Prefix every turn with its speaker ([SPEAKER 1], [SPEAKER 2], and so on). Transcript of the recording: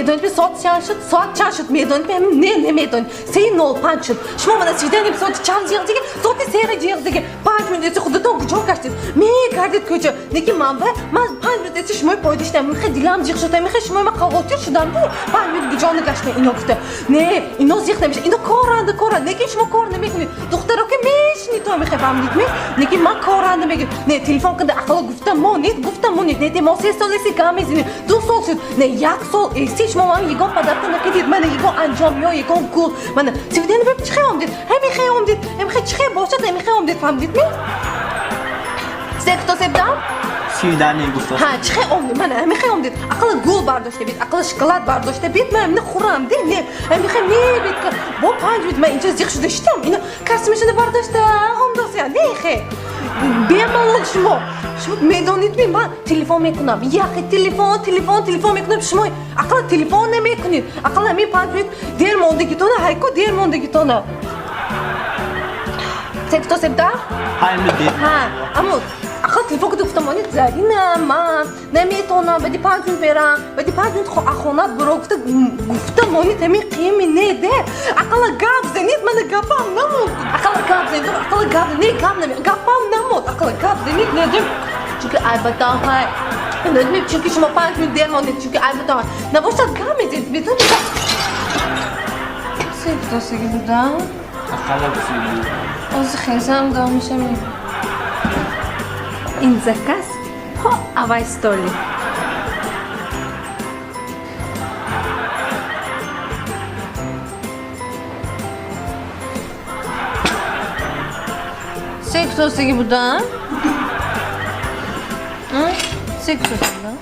[SPEAKER 1] медонит соат чашут медонит не медонит сей нол панчут шумо мана свидание соат чан жигдиги соат сера жигдиги 5 минут худотон гжок каштид ме гардид куча неки ман 5 минут шумо пойдиштам михе дилам жиг шута михе шумо ма қавотир шудам 5 минут гжон гашта ино гуфта не ино зиг намеш ино кора неки шумо кор намекунид духтаро ки мешни то михе фамлид ме неки ма кора намеги не телефон канда ақла гуфта мо нет не те мо се солеси камизини ду сол шуд не як сол эси шумо ман ягон падарта накидид мана ягон анҷом ё ягон гул мана свидание беб чихе омдид ҳамихе омдид ҳамихе чихе бошад ҳамихе омдид фамлид ме секто себдам
[SPEAKER 2] свидание гуфта
[SPEAKER 1] ҳа чихе омдид мана ҳамихе омдид ақла гул бардошта бид ақла шоколад бардошта бид мана мина хӯрам де не ҳамихе мебид ки бо 5 минут ман инҷо зиқ шуда шидам ино касмашуда бардошта омдосия нехе бемалол шумо медонид ми ман телефон мекунам яхе телефон мекунам шумо ақла телефон намекунид ақла ҳамин 5 минут дер мондагитона ҳайко дер мондагитона секто себда ҳа аммо ақла телефон куда гуфтам монид зарина ман наметонам баъди 5 минут мерам баъди 5 минут ахона биро гуфтам монид ҳамин қиями не де ақла гап занид мана гапам намуд ақла гап занид ақла гап не гап намед гапам намуд ақла гап занид недем чунки албатта ҳай недем чунки шумо 5 минут дер монид чунки албатта ҳай набошад гап мезид медонед секто сеги будам
[SPEAKER 2] ақла гуфтид
[SPEAKER 1] ози хезам дам мешам ин заказ ҳо авай столи секто сеги будам секто сеги будам